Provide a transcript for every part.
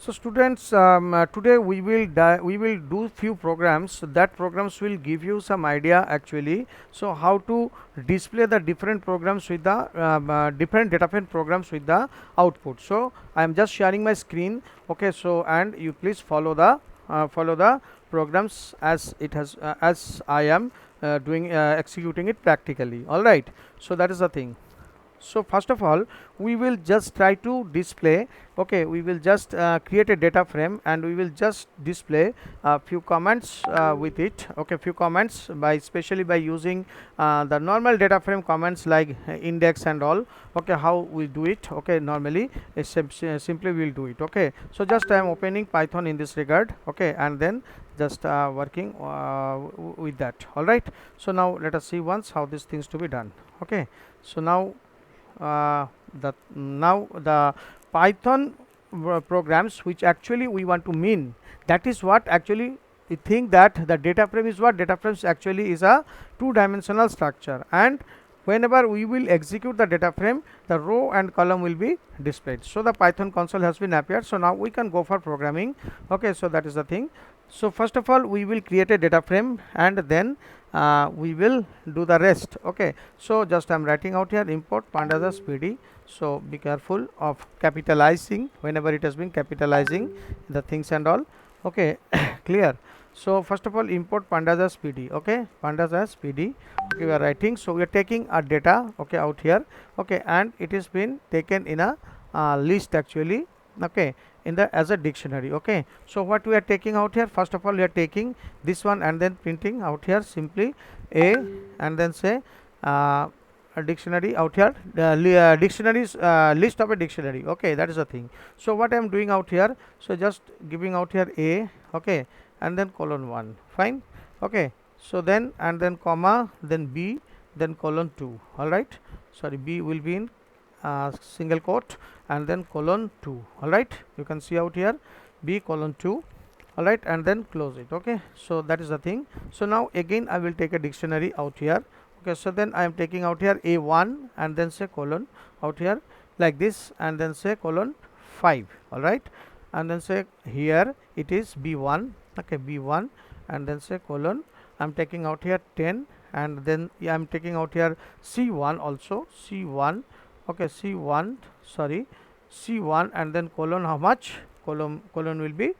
So students, today we will do few programs. That programs will give you some idea actually. So how to display the different programs with the different data frame programs with the output. So I am just sharing my screen. Okay. So and you please follow the programs as it has as I am doing executing it practically. All right. So that is the thing. So first of all, we will just try to display. Okay, we will just create a data frame and we will just display a few comments with it. Okay, few comments by especially by using the normal data frame comments like index and all. Okay, how we do it? Okay, normally simply we'll do it. Okay, so just I am opening Python in this regard. Okay, and then just working with that. All right, so now let us see once how these things to be done. Okay, so now the Python programs which actually we want to mean, that is what actually we think that the data frame is what data frames actually is a two-dimensional structure, and whenever we will execute the data frame, the row and column will be displayed. So the Python console has been appeared. So now we can go for programming. Okay, so that is the thing. So first of all, we will create a data frame and then we will do the rest. Okay, so just I'm writing out here import pandas pd. So be careful of capitalizing whenever it has been capitalizing the things and all. Okay, clear. So first of all, import pandas pd. Okay, pandas pd. Okay, we are writing. So we are taking a data. Okay, out here. Okay, and it is been taken in a list actually. Okay, in the as a dictionary. Okay, so what we are taking out here, first of all we are taking this one and then printing out here simply a, and then say a dictionary out here, the dictionaries list of a dictionary. Okay, that is the thing. So what I am doing out here, so just giving out here a. Okay, and then colon 1. Fine. Okay, so then and then comma, then b, then colon 2. All right, sorry, b will be in single quote and then colon 2. All right, you can see out here b colon 2. All right, and then close it. Okay, so that is the thing. So now again I will take a dictionary out here. Okay, so then I am taking out here a1 and then say colon out here like this and then say colon 5. All right, and then say here it is b1. Okay, b1 and then say colon, I'm taking out here 10 and then I'm taking out here c1 also, c1. Okay, c1, sorry, c1 and then colon how much, colon will be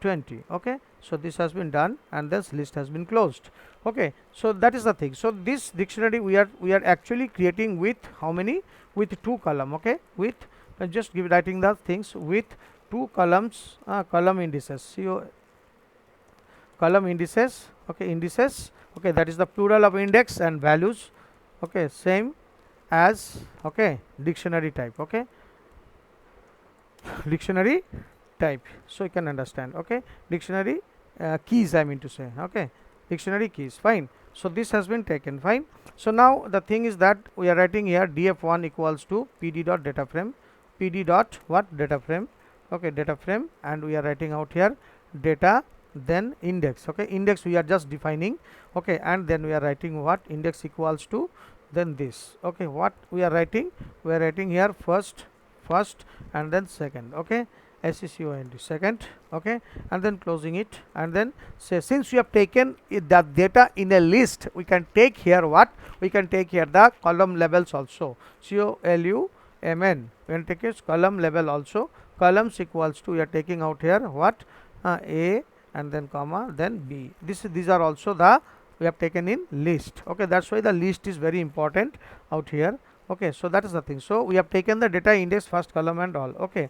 20. Okay, so this has been done and this list has been closed. Okay, so that is the thing. So this dictionary we are actually creating with how many, with 2 column. Okay, with just writing the things with 2 columns, column indices, column indices. Okay, indices. Okay, that is the plural of index and values. Okay, same as okay dictionary type. Okay, dictionary type, so you can understand. Okay, dictionary keys I mean to say. Okay, dictionary keys. Fine, so this has been taken. Fine, so now the thing is that we are writing here df1 equals to pd dot data frame, pd dot what data frame. Okay, data frame, and we are writing out here data then index. Okay, index we are just defining. Okay, and then we are writing what index equals to then this. Okay, what we are writing, we are writing here first and then second. Okay, second, second. Okay, and then closing it, and then say since we have taken the data in a list, we can take here what, we can take here the column labels also, column, we can take it column label also. Columns equals to, we are taking out here what, a and then comma then b. These are also the we have taken in list. Okay, that's why the list is very important out here. Okay, so that is the thing. So we have taken the data index first column and all. Okay,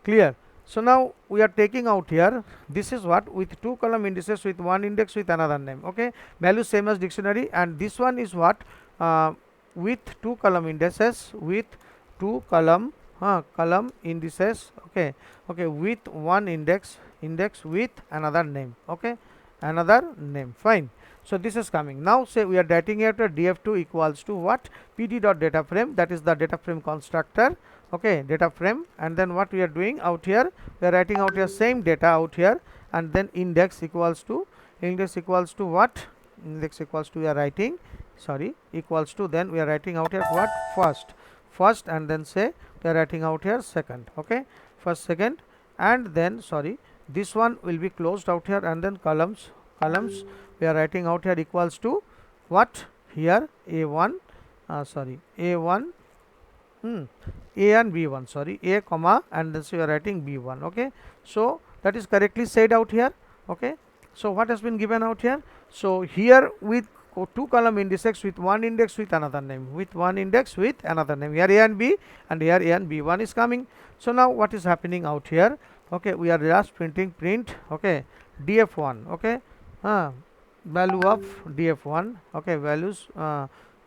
clear. So now we are taking out here, this is what, with 2 column indices with 1 index with another name. Okay, value same as dictionary, and this one is what, with 2 column indices with 2 column column indices. Okay, okay, with 1 index with another name. Okay, another name. Fine, so this is coming. Now say we are writing here to df2 equals to what, pd dot data frame, that is the data frame constructor. Okay, data frame, and then what we are doing out here, we are writing out here same data out here, and then index equals to what, index equals to, we are writing, sorry, equals to, then we are writing out here what, first, and then say we are writing out here second. Okay, first second, and then sorry, this one will be closed out here, and then columns we are writing out here equals to what here a1 sorry a1 a and b1, sorry, a comma, and then so you are writing b1. Okay, so that is correctly said out here. Okay, so what has been given out here? So here with two column indices with one index with another name, with one index with another name, here a and b, and here a and b1 is coming. So now what is happening out here? Okay, we are just printing print, okay, df1, okay, value of df1, okay, values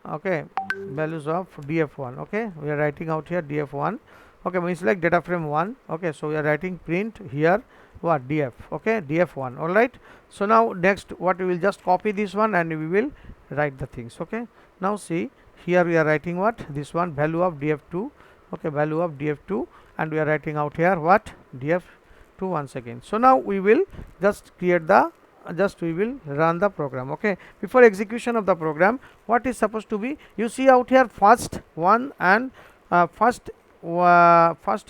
okay, values of df1. Okay, we are writing out here df1. Okay, means like data frame 1. Okay, so we are writing print here what df, okay, df1. All right, so now next what we will just copy this one and we will write the things. Okay, now see here we are writing what this one value of df2, okay, value of df2, and we are writing out here what df2 once again. So now we will just create the we will run the program. Okay, before execution of the program, what is supposed to be, you see out here first one, and first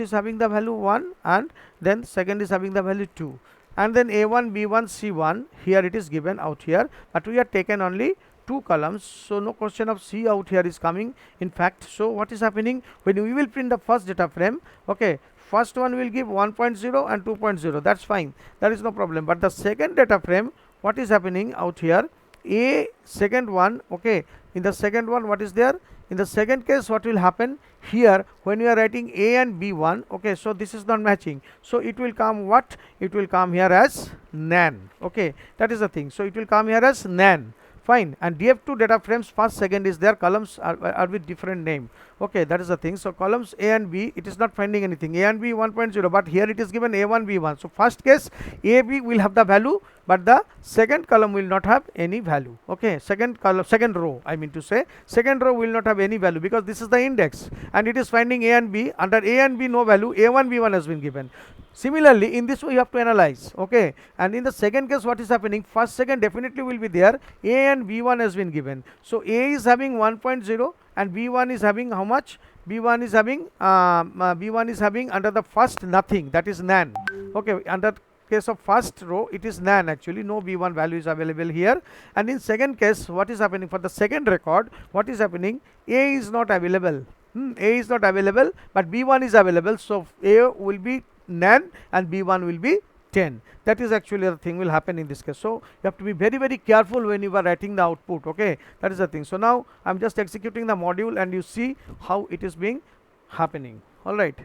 is having the value 1, and then second is having the value 2, and then a1 b1 c1 here it is given out here, but we are taken only two columns, so no question of c out here is coming in fact. So what is happening when we will print the first data frame? Okay, first one will give 1.0 and 2.0, that's fine, that is no problem. But the second data frame, what is happening out here, a second one, okay, in the second one what is there, in the second case what will happen here when we are writing a and b1, okay, so this is not matching, so it will come what, it will come here as nan. Okay, that is the thing, so it will come here as nan, fine. And df2 data frames first second is there, columns are with different name. Okay, that is the thing. So columns a and b, it is not finding anything, a and b 1.0, but here it is given a1 b1. So first case a b will have the value, but the second column will not have any value. Okay, second column, second row, I mean to say second row will not have any value, because this is the index and it is finding a and b. Under a and b no value, a1 b1 has been given. Similarly in this way you have to analyze. Okay, and in the second case what is happening, first second definitely will be there, a and b1 has been given, so a is having 1.0 and b1 is having how much, b1 is having b1 is having under the first nothing, that is nan. Okay, under case of first row it is nan, actually no b1 value is available here. And in second case what is happening, for the second record what is happening, a is not available, a is not available, but b1 is available, so a will be nan and b1 will be 10. That is actually the thing will happen in this case. So you have to be very very careful when you are writing the output. Okay, that is the thing. So now I'm just executing the module and you see how it is being happening. All right,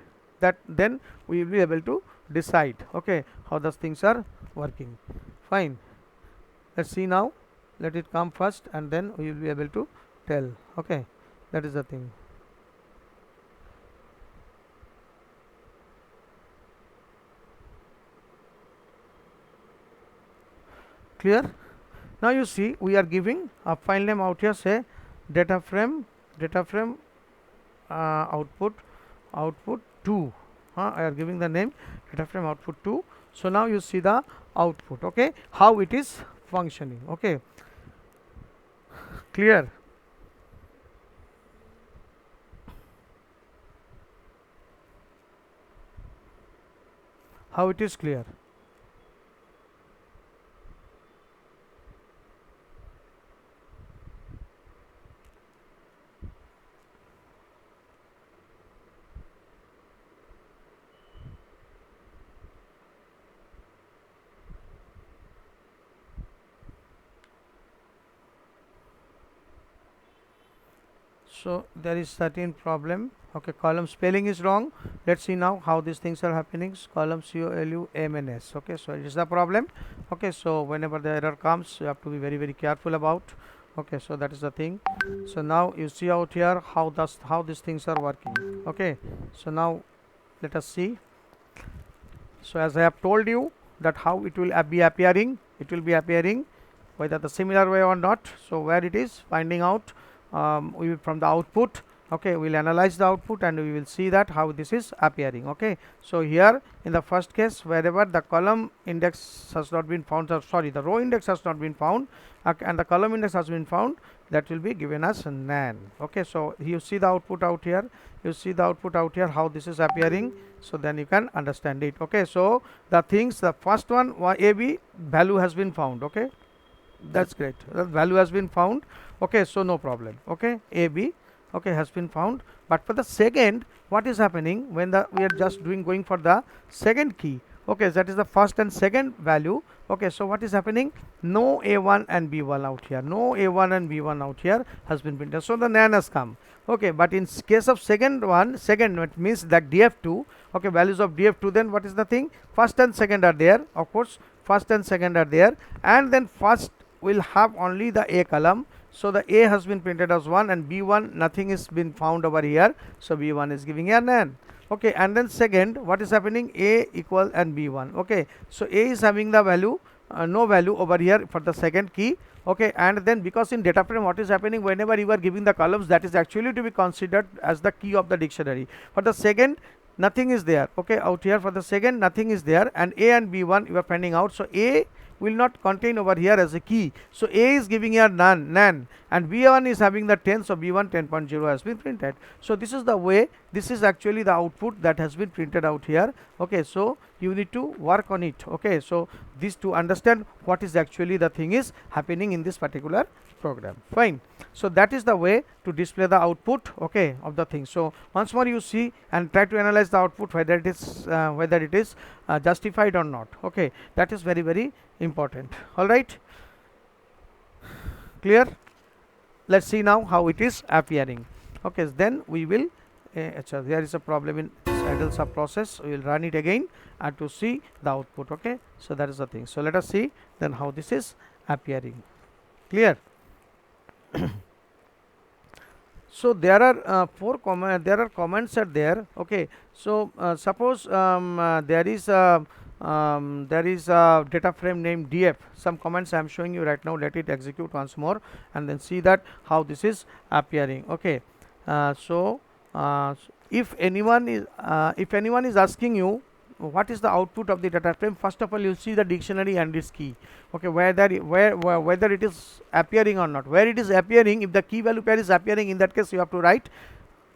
that then we will be able to decide, okay, how those things are working. Fine, let's see now, let it come first and then we will be able to tell. Okay, that is the thing. Clear? Now you see we are giving a file name out here, say data frame output 2. I are giving the name data frame output 2. So now you see the output, okay, how it is functioning. Okay, clear? How it is clear? So there is certain problem. Okay, column spelling is wrong. Let's see now how these things are happening. Column COLUMNS. Okay, so it is the problem. Okay, so whenever the error comes you have to be very very careful about. Okay, so that is the thing. So now you see out here how these things are working. Okay, so now let us see. So as I have told you that how it will be appearing, it will be appearing whether the similar way or not. So where it is finding out from the output, Okay, we'll analyze the output and we will see that how this is appearing. Okay, so here in the first case, wherever the column index has not been found, sorry, the row index has not been found, and the column index has been found, that will be given as nan. Okay, so you see the output out here, you see the output out here, how this is appearing, so then you can understand it. Okay, so the things, the first one, AB value has been found. Okay, that's great, the value has been found. Okay, so no problem. Okay, AB, okay, has been found. But for the second, what is happening when we are just going for the second key? Okay, that is the first and second value. Okay, so what is happening? No A1 and B1 out here, no A1 and B1 out here has been printed, so the nan has come. Okay, but in case of second one, second, it means that df2, okay, values of df2, then what is the thing? First and second are there, of course, first and second are there, and then first will have only the A column. So the A has been printed as 1 and B1 nothing is been found over here. So B1 is giving a nan. Okay, and then second, what is happening? A equal and B1. Okay, so A is having the value, no value over here for the second key. Okay, and then because in data frame what is happening, whenever you are giving the columns, that is actually to be considered as the key of the dictionary. For the second, nothing is there. Okay, out here for the second, nothing is there, and A and B1 you are finding out. So A will not contain over here as a key. So A is giving here nan, and B1 is having the 10, so B1 10.0 has been printed. So this is the way, this is actually the output that has been printed out here. Okay, so you need to work on it. Okay, so this to understand what is actually the thing is happening in this particular program. Fine, so that is the way to display the output, okay, of the thing. So once more you see and try to analyze the output, whether it is justified or not. Okay, that is very, very important. All right, clear? Let's see now how it is appearing. Okay, then we will there is a problem in idle sub process, we will run it again and to see the output. Okay, so that is the thing. So let us see then how this is appearing. Clear? So there are comments are there. Okay, so suppose there is a data frame named df. Some comments I am showing you right now. Let it execute once more and then see that how this is appearing. Okay, so if anyone is asking you what is the output of the data frame, first of all you see the dictionary and its key. Okay, whether it is appearing or not. Where it is appearing, if the key value pair is appearing, in that case you have to write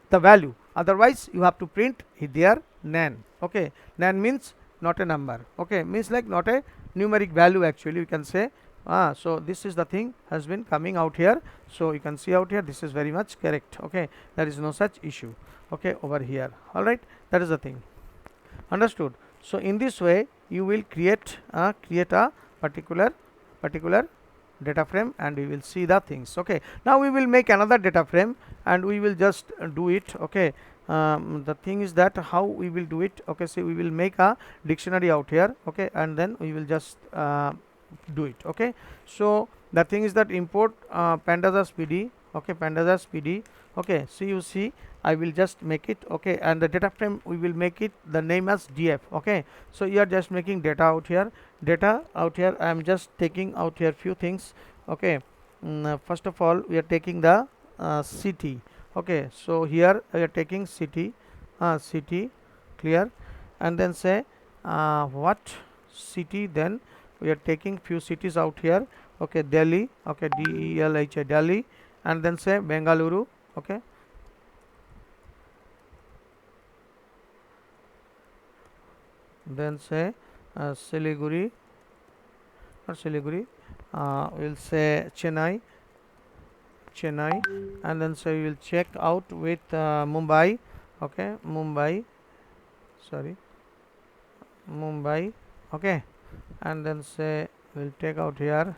the value, otherwise you have to print there nan. Okay, nan means not a number. Okay, means like not a numeric value, actually you can say. So this is the thing has been coming out here. So you can see out here, this is very much correct. Okay, there is no such issue. Okay, over here. All right, that is the thing. Understood? So in this way you will create a particular data frame and we will see the things. Okay, now we will make another data frame and we will just do it. Okay, the thing is that how we will do it. Okay, so we will make a dictionary out here. Okay, and then we will just do it. Okay, so the thing is that import pandas pd. Okay, pandas pd. Okay, so you see I will just make it. Okay, and the data frame we will make it the name as df. Okay, so you are just making data out here. I am just taking out here few things. Okay, first of all we are taking the city. Okay, so here we are taking city, clear, and then say what city, then we are taking few cities out here. Okay, Delhi. Okay, Delhi, Delhi, and then say Bengaluru. Okay, then say Siliguri, or Siliguri, we'll say Chennai, and then so we will check out with Mumbai. Okay, Mumbai, okay, and then say we'll take out here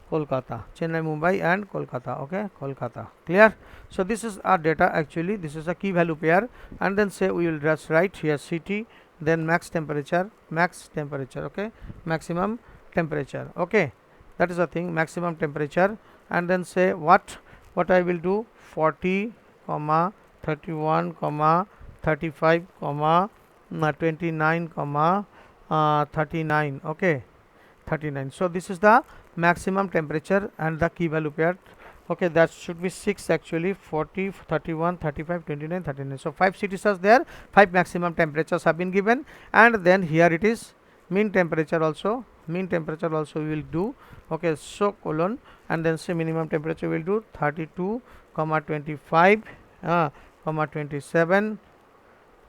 Kolkata, Chennai, Mumbai and Kolkata. Okay, Kolkata. Clear? So this is our data, actually this is a key value pair, and then say we will just write here city, then max temperature. Okay, maximum temperature. Okay, that is the thing, maximum temperature, and then say what I will do, 40, 31, 35, 29, 39. Okay, 39. So this is the maximum temperature and the key value pair Okay, that should be 6 actually. 40, 31, 35, 29, 39. So 5 cities are there, 5 maximum temperatures have been given, and then here it is mean temperature also. Mean temperature also we will do. Okay, so colon, and then say minimum temperature will do 32 comma 25 comma 27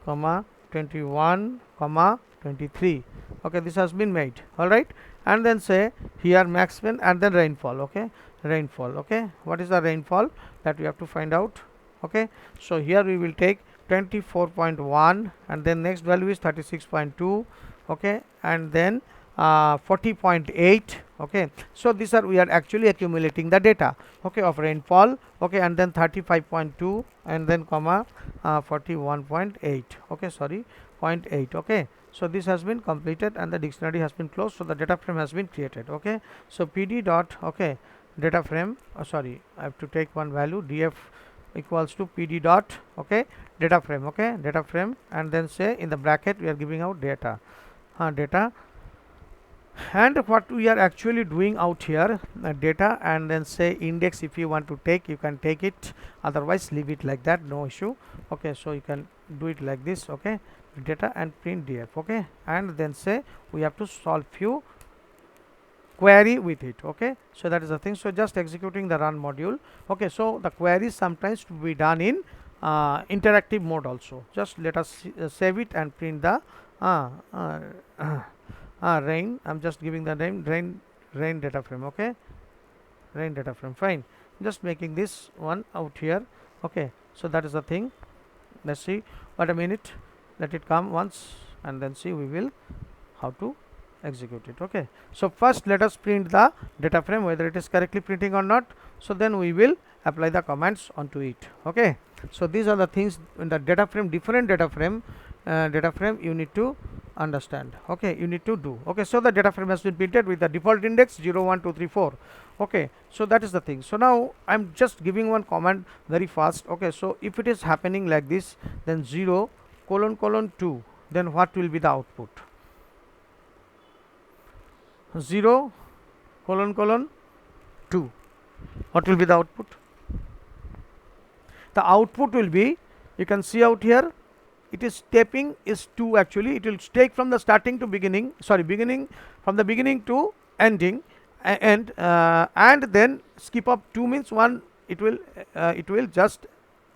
comma 21 comma 23. Okay, this has been made. All right, and then say here maximum and then rainfall. Okay, rainfall. Okay, what is the rainfall that we have to find out? Okay, so here we will take 24.1, and then next value is 36.2. Okay, and then 40.8. Okay, so these are, we are actually accumulating the data, okay, of rainfall. Okay, and then 35.2, and then comma 41.8. okay, sorry, 0.8. okay, so this has been completed and the dictionary has been closed, so the data frame has been created. Okay, so pd dot, okay, data frame, sorry, I have to take one value, df equals to pd dot, okay, data frame. Okay, data frame, and then say in the bracket we are giving out data, data, and what we are actually doing out here, data, and then say index. If you want to take, you can take it, otherwise leave it like that, no issue. Okay, so you can do it like this. Okay, data and print df. Okay, and then say we have to solve few query with it. Okay, so that is the thing. So just executing the run module. Okay, so the queries sometimes to be done in interactive mode also. Just let us save it and print the rain. I'm just giving the name rain data frame. Okay, rain data frame, fine. Just making this one out here. Okay, so that is the thing. Let's see, wait a minute, let it come once, and then see we will how to execute it. Okay, so first let us print the data frame, whether it is correctly printing or not, so then we will apply the commands onto it. Okay, so these are the things in the data frame, different data frame you need to understand. Okay, you need to do. Okay, so the data frame has been printed with the default index 0, 1, 2, 3, 4. Okay, so that is the thing. So now I'm just giving one command very fast. Okay, so if it is happening like this, then 0 colon colon 2, then what will be the output? 0 colon colon 2, what will be the output? The output will be, you can see out here, it is stepping is 2 actually. It will take from the starting to beginning, sorry, beginning from the beginning to ending, and then skip up 2 means 1, it will just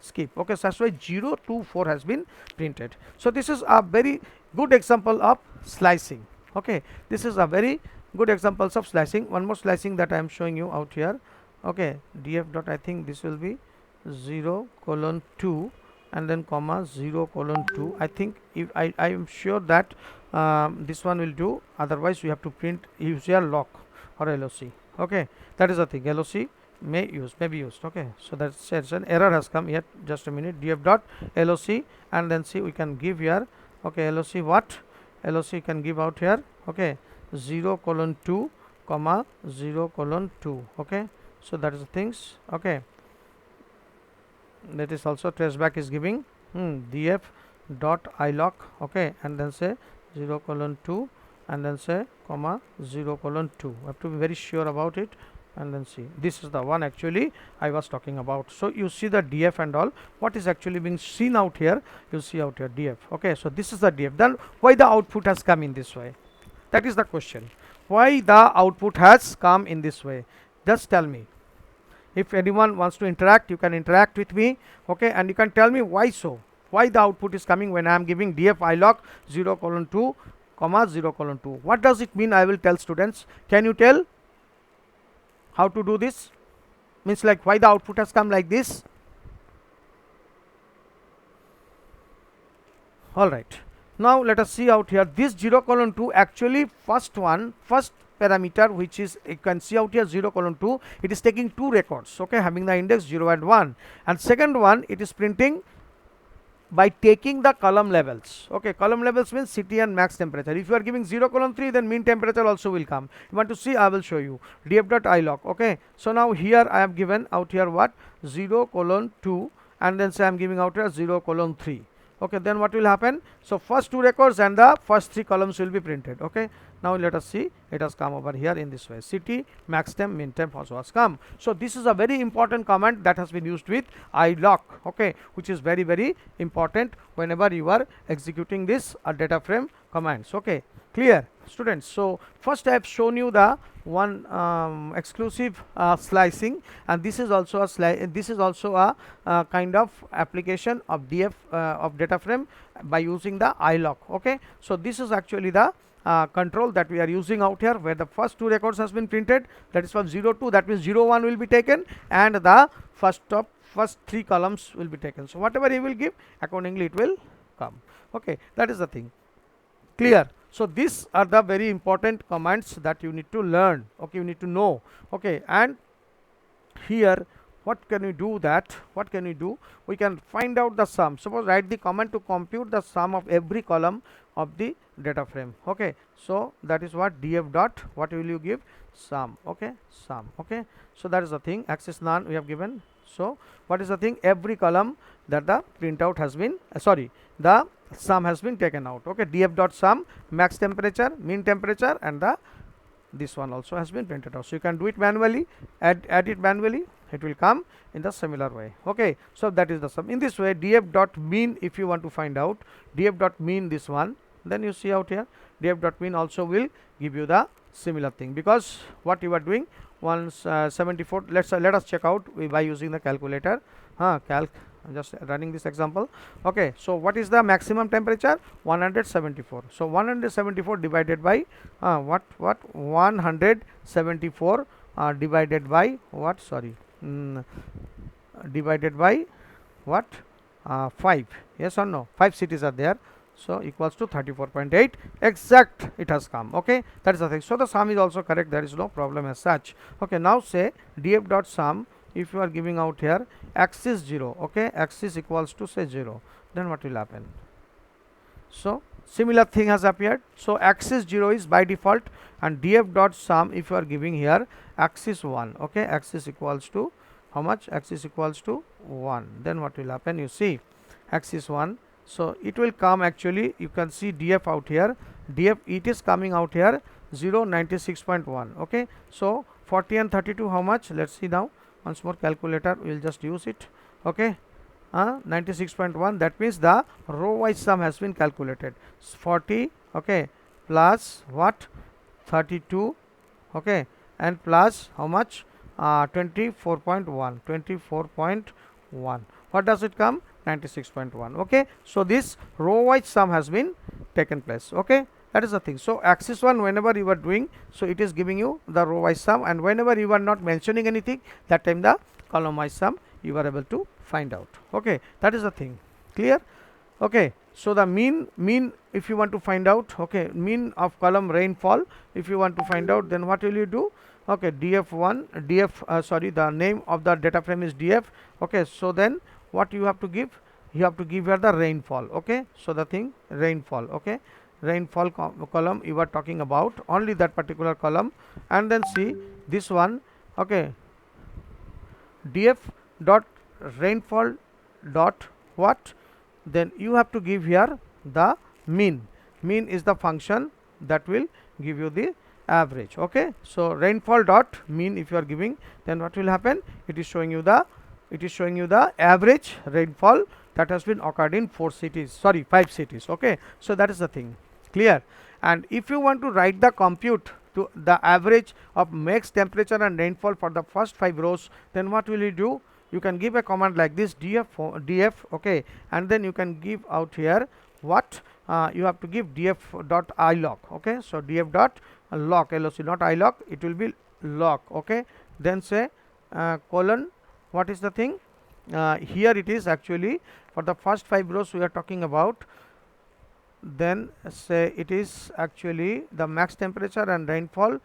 skip. Okay, so that's why 0 2 4 has been printed. So this is a very good example of slicing. Okay, this is a very good examples of slicing. One more slicing that I am showing you out here. Okay, df dot, I think this will be 0 colon 2 and then comma 0 colon 2. I think if I am sure that this one will do, otherwise we have to print user lock or loc. Okay, that is the thing, loc may be used. Okay, so that says an error has come yet, just a minute, df dot loc, and then see we can give here. Okay, loc what, loc can give out here. Okay, 0 colon 2 comma 0 colon 2. Okay, so that is the things. Okay, that is also traceback is giving df dot ilock. Okay, and then say 0 colon 2 and then say comma 0 colon 2. We have to be very sure about it, and then see, this is the one actually I was talking about. So you see the df and all, what is actually being seen out here, you see out here df. Okay, so this is the df. Then why the output has come in this way? That is the question. Why the output has come in this way? Just tell me. If anyone wants to interact, you can interact with me. Okay, and you can tell me why so. Why the output is coming when I am giving df ilock 0 colon 2 comma 0 colon 2. What does it mean? I will tell students. Can you tell how to do this? Means like why the output has come like this? All right. Now let us see out here, this 0 colon 2 actually first parameter, which is, you can see out here 0 colon 2, it is taking 2 records. Okay, having the index 0 and 1, and second one it is printing by taking the column levels. Okay, column levels means city and max temperature. If you are giving 0 colon 3, then mean temperature also will come. You want to see, I will show you df dot ilock. Okay, so now here I have given out here what, 0 colon 2, and then say I am giving out here 0 colon 3. Okay, then what will happen? So first 2 records and the first 3 columns will be printed. Okay, now let us see it has come over here in this way. City, max temp, min temp also has come. So this is a very important command that has been used with iloc, okay, which is very, very important whenever you are executing this data frame commands. Okay, clear students? So first I have shown you the one exclusive slicing, and this is also a kind of application of df of data frame by using the iloc. Okay, so this is actually the control that we are using out here, where the first two records has been printed, that is from 0 to, that means 0 1 will be taken, and the first three columns will be taken. So whatever he will give, accordingly it will come. Okay, that is the thing. Clear? So these are the very important commands that you need to learn. Okay, you need to know. Okay, and here what can we do? That what can we do? We can find out the sum. Suppose write the command to compute the sum of every column of the data frame. Okay, so that is what df dot, what will you give? Sum. Okay, sum. Okay, so that is the thing. Access none we have given. So what is the thing? Every column that the printout has been the sum has been taken out. Okay, df dot sum, max temperature, mean temperature, and this one also has been printed out. So you can do it manually, add it manually, it will come in the similar way. Okay, so that is the sum. In this way, df dot mean, if you want to find out df dot mean this one, then you see out here df dot mean also will give you the similar thing, because what you are doing, 174, let us check out by using the calculator. Calc, just running this example. Okay, so what is the maximum temperature? 174. So 174 divided by 174 divided by what? Divided by what? 5. Yes or no? 5 cities are there. So equals to 34.8 exact it has come. Okay, that is the thing. So the sum is also correct, there is no problem as such. Okay, now say df dot sum, if you are giving out here axis 0, okay, axis equals to say 0, then what will happen? So similar thing has appeared. So axis 0 is by default, and df dot sum, if you are giving here axis 1, okay, axis equals to how much? Axis equals to 1, then what will happen? You see axis 1, so it will come, actually you can see df out here, df it is coming out here 0, 96.1. okay, so 40 and 32 how much? Let's see now. Once more calculator, we will just use it. Okay, 96.1, that means the row wise sum has been calculated. 40, okay, plus what? 32, okay, and plus how much? 24.1. What does it come? 96.1. okay, so this row wise sum has been taken place. Okay, that is the thing. So axis 1, whenever you are doing, so it is giving you the row wise sum, and whenever you are not mentioning anything, that time the column wise sum you are able to find out. Okay, that is the thing. Clear? Okay, so the mean if you want to find out, okay, mean of column rainfall if you want to find out, then what will you do? Okay, df1 the name of the data frame is df. Okay, so then what you have to give? You have to give here the rainfall. Okay, so the thing rainfall. Okay, rainfall column you are talking about, only that particular column, and then see this one. Okay, df dot rainfall dot what? Then you have to give here the mean. Mean is the function that will give you the average. Okay, so rainfall dot mean if you are giving, then what will happen? It is showing you the average rainfall that has been occurred in 5 cities. Okay, so that is the thing. Clear? And if you want to write the compute to the average of max temperature and rainfall for the first 5 rows, then what will you do? You can give a command like this, df, okay, and then you can give out here what? You have to give df dot iloc. Okay, so df dot loc, loc, not iloc, it will be loc. Okay, then say colon, what is the thing? Here it is actually for the first 5 rows we are talking about, then say it is actually the max temperature and rainfall,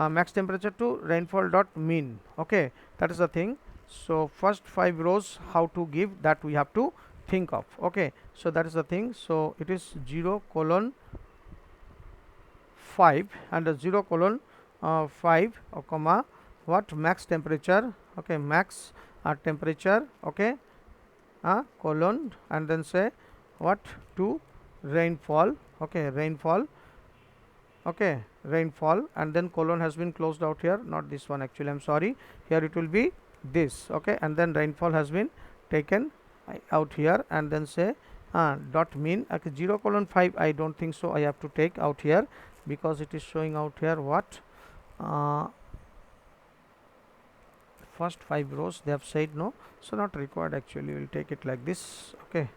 max temperature to rainfall dot mean. Okay, that is the thing. So first 5 rows how to give, that we have to think of. Okay, so that is the thing. So it is 0 colon 5 and 0 colon 5 comma what? Max temperature. Okay, max temperature. Okay, colon, and then say what? To rainfall. Okay, rainfall okay, rainfall, and then colon has been closed out here, not this one actually, I'm sorry, here it will be this, okay, and then rainfall has been taken out here, and then say dot mean, okay, 0:5 I don't think so I have to take out here, because it is showing out here what first 5 rows they have said no, so not required actually, we'll take it like this, okay,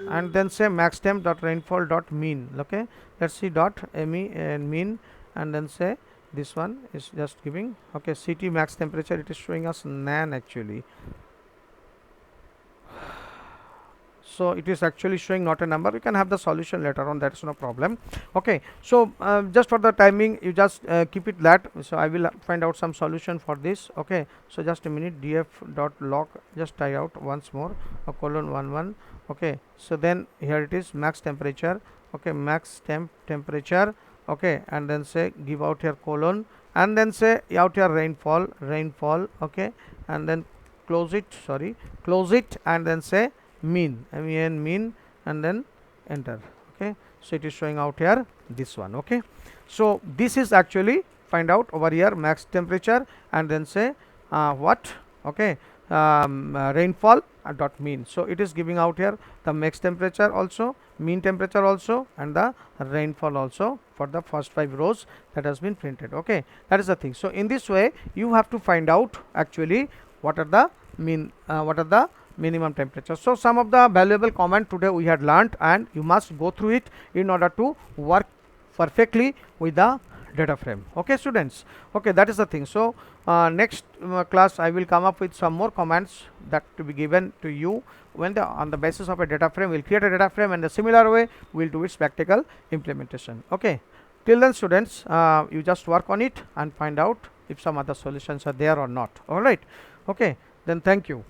and then say max temp dot rainfall dot mean, okay, let's see dot me and mean, and then say this one is just giving, okay, city max temperature, it is showing us nan actually, so it is actually showing not a number. You can have the solution later on, that's no problem. Okay, so just for the timing you just keep it that, so I will find out some solution for this, okay, so just a minute, df dot log, just try out once more, colon 11, okay, so then here it is max temperature, okay, max temperature, okay, and then say give out here colon, and then say out here rainfall, okay, and then close it, sorry, close it, and then say mean, mean, and then enter, okay, so it is showing out here this one, okay, so this is actually find out over here max temperature, and then say what, okay, rainfall dot mean, so it is giving out here the max temperature also, mean temperature also, and the rainfall also for the first 5 rows that has been printed, okay, that is the thing. So in this way you have to find out actually what are the what are the minimum temperature. So some of the valuable comment today we had learnt, and you must go through it in order to work perfectly with the data frame, okay students, okay, that is the thing. So next class I will come up with some more commands that to be given to you when the on the basis of a data frame we'll create a data frame, and the similar way we'll do its practical implementation, okay. Till then students, you just work on it and find out if some other solutions are there or not, all right, okay, then thank you.